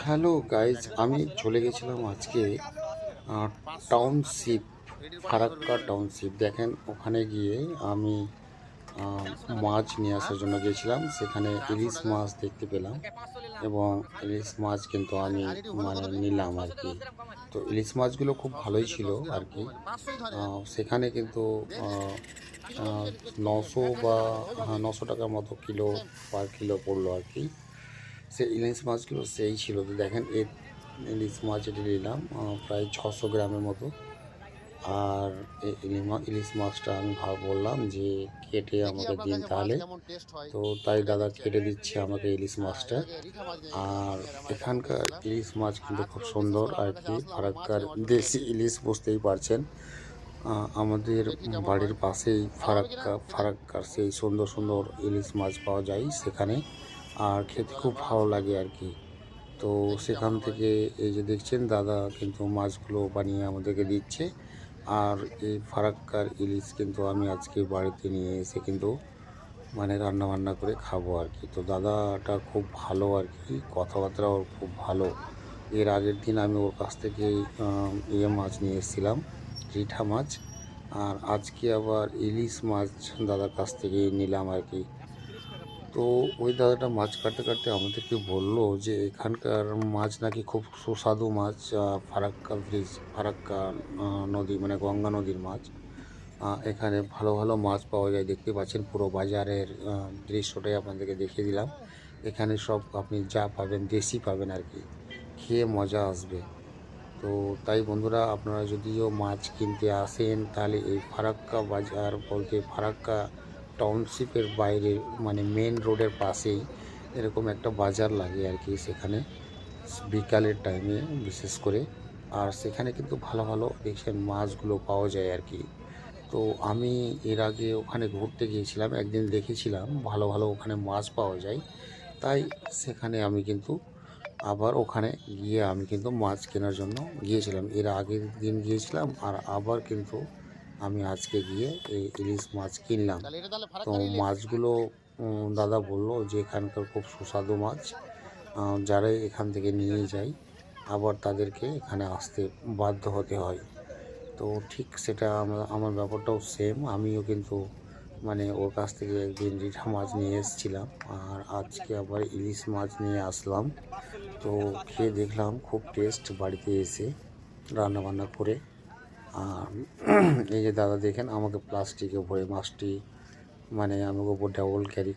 Hello guys, আমি চলে গেছিলাম আজকে টাউনশিপ, ফারাক্কা টাউনশিপ। দেখেন, ওখানে গিয়ে আমি মাছ নিয়ে আসার জন্য গেছিলাম। সেখানে ইলিশ মাছ দেখতে পেলাম এবং ইলিশ মাছ কিন্তু আমি নিলাম আর কি। তো ইলিশ মাছগুলো খুব ভালোই ছিল আর কি। সেখানে কিন্তু 900 টাকার মতো কিলো, পার কিলো পড়লো আর কি। সে ইলিশ মাছগুলো সেই ছিল। তো দেখেন, এই ইলিশ মাছ এটি নিলাম প্রায় 600 গ্রামের মতো। আর এই ইলিশ মাছটা আমি বললাম যে কেটে আমাকে দিন তাহলে। তো তাই দাদা কেটে দিচ্ছে আমাকে ইলিশ মাছটা। আর এখানকার ইলিশ মাছ কিন্তু খুব সুন্দর আর কি। ফারাক্কার দেশি ইলিশ, বুঝতেই পারছেন। আমাদের বাড়ির পাশেই ফারাক্কার সেই সুন্দর সুন্দর ইলিশ মাছ পাওয়া যায় সেখানে। আর খেতে খুব ভালো লাগে আর কি। তো সেখান থেকে এই যে দেখছেন, দাদা কিন্তু মাছগুলো বানিয়ে আমাদেরকে দিচ্ছে। আর এই ফারাক্কার ইলিশ কিন্তু আমি আজকে বাড়িতে নিয়ে এসে কিন্তু রান্না বান্না করে খাবো আর কি। তো দাদাটা খুব ভালো আর কি, কথাবার্তাও খুব ভালো। এর আগের দিন আমি ওর কাছ থেকে মাছ নিয়ে এসেছিলাম, রিঠা মাছ। আর আজকে আবার ইলিশ মাছ দাদার কাছ থেকে নিলাম আর কি। তো ওই দাদাটা মাছ কাটতে কাটতে আমাদেরকে বললো যে এখানকার মাছ নাকি খুব সুস্বাদু মাছ। ফারাক্কা নদী, গঙ্গা নদীর মাছ। এখানে ভালো ভালো মাছ পাওয়া যায়। দেখতে পাচ্ছেন পুরো বাজারের দৃশ্যটাই আপনাদেরকে দেখিয়ে দিলাম। এখানে সব আপনি যা পাবেন দেশি পাবেন আর কি, খেয়ে মজা আসবে। তো তাই বন্ধুরা, আপনারা যদিও মাছ কিনতে আসেন তাহলে এই ফারাক্কা বাজার বলতে ফারাক্কা টাউনশিপের বাইরে, মেন রোডের পাশেই এরকম একটা বাজার লাগে আর কি। সেখানে বিকালের টাইমে বিশেষ করে। আর সেখানে কিন্তু ভালো ভালো দেখছেন মাছগুলো পাওয়া যায় আর কি। তো আমি এর আগে ওখানে ঘুরতে গিয়েছিলাম, একদিন দেখেছিলাম ভালো ভালো ওখানে মাছ পাওয়া যায়। তাই সেখানে আমি কিন্তু আবার ওখানে গিয়ে আমি কিন্তু মাছ কেনার জন্য গিয়েছিলাম। এর আগের দিন গিয়েছিলাম, আর আবার কিন্তু আমি আজকে গিয়ে এই ইলিশ মাছ কিনলাম। তো মাছগুলো দাদা বললো যে এখানকার খুব সুস্বাদু মাছ। যারাই এখান থেকে নিয়ে যায় আবার তাদেরকে এখানে আসতে বাধ্য হতে হয়। তো ঠিক সেটা আমার ব্যাপারটাও সেম। আমিও কিন্তু ওর কাছ থেকে একদিন রিঠা মাছ নিয়ে এসেছিলাম, আর আজকে আবার ইলিশ মাছ নিয়ে আসলাম। তো খেয়ে দেখলাম খুব টেস্ট, বাড়িতে এসে রান্না বান্না করে। আর এই যে দাদা দেখেন, আমাকে প্লাস্টিকে ভরে মাছটি আমাকে উপর ডাবল ক্যারি